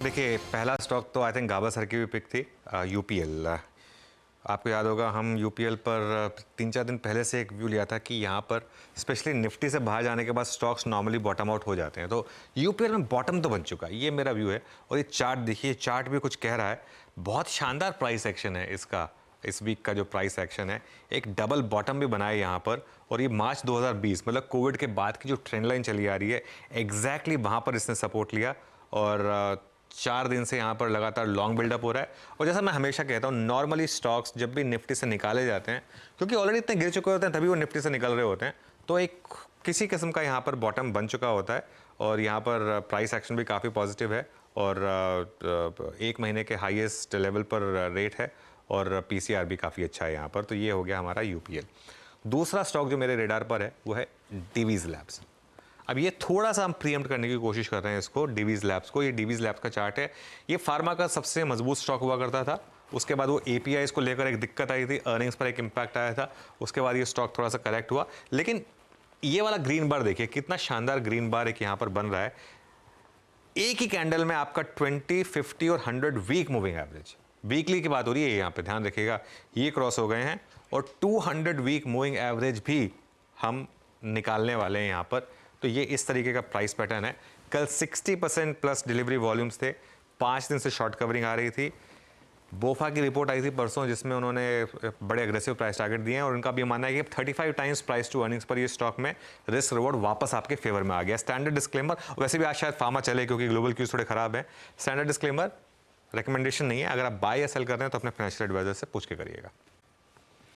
देखिए, पहला स्टॉक तो आई थिंक गाबा सर की भी पिक थी, यूपीएल। आपको याद होगा हम यूपीएल पर 3-4 दिन पहले से एक व्यू लिया था कि यहाँ पर स्पेशली निफ्टी से बाहर जाने के बाद स्टॉक्स नॉर्मली बॉटम आउट हो जाते हैं। तो यूपीएल में बॉटम तो बन चुका है, ये मेरा व्यू है। और ये चार्ट देखिए, चार्ट भी कुछ कह रहा है। बहुत शानदार प्राइस एक्शन है इसका। इस वीक का जो प्राइस एक्शन है, एक डबल बॉटम भी बनाया यहाँ पर। और ये मार्च 2020 मतलब कोविड के बाद की जो ट्रेंड लाइन चली आ रही है, एग्जैक्टली वहाँ पर इसने सपोर्ट लिया। और 4 दिन से यहाँ पर लगातार लॉन्ग बिल्डअप हो रहा है। और जैसा मैं हमेशा कहता हूँ, नॉर्मली स्टॉक्स जब भी निफ्टी से निकाले जाते हैं, क्योंकि ऑलरेडी इतने गिर चुके होते हैं, तभी वो निफ्टी से निकल रहे होते हैं, तो एक किसी किस्म का यहाँ पर बॉटम बन चुका होता है। और यहाँ पर प्राइस एक्शन भी काफ़ी पॉजिटिव है। और 1 महीने के हाईएस्ट लेवल पर रेट है। और पीसीआर भी काफ़ी अच्छा है यहाँ पर। तो ये हो गया हमारा यूपीएल। दूसरा स्टॉक जो मेरे रेडार पर है वो है डिवीज़ लैब्स। अब ये थोड़ा सा हम प्रीएम्प्ट करने की कोशिश कर रहे हैं इसको, डिवीज़ लैब्स को। ये डिवीज़ लैब्स का चार्ट है। ये फार्मा का सबसे मजबूत स्टॉक हुआ करता था। उसके बाद वो एपीआईज को लेकर एक दिक्कत आई थी, अर्निंग्स पर एक इम्पैक्ट आया था। उसके बाद ये स्टॉक थोड़ा सा करेक्ट हुआ। लेकिन ये वाला ग्रीन बार देखिए, कितना शानदार ग्रीन बार एक यहाँ पर बन रहा है। एक ही कैंडल में आपका 20, 50 और 100 वीक मूविंग एवरेज, वीकली की बात हो रही है यहाँ पे, ध्यान रखिएगा, ये क्रॉस हो गए हैं। और 200 वीक मूविंग एवरेज भी हम निकालने वाले हैं यहाँ पर। तो ये इस तरीके का प्राइस पैटर्न है। कल 60% प्लस डिलीवरी वॉल्यूम्स थे। 5 दिन से शॉर्ट कवरिंग आ रही थी। बोफा की रिपोर्ट आई थी परसों, जिसमें उन्होंने बड़े अग्रेसिव प्राइस टारगेट दिए हैं। और उनका भी मानना है कि 35 टाइम्स प्राइस टू अर्निंग्स पर ये स्टॉक में रिस्क रिवॉर्ड वापस आपके फेवर में आ गया। स्टैंडर्ड डिस्क्लेमर, वैसे भी आज शायद फार्मा चले क्योंकि ग्लोबल क्यूज थोड़े खराब हैं। स्टैंडर्ड डिस्क्लेमर, रिकमेंडेशन नहीं है। अगर आप बाय या सेल कर रहे हैं तो अपने फाइनेंशियल एडवाइजर से पूछ के करिएगा।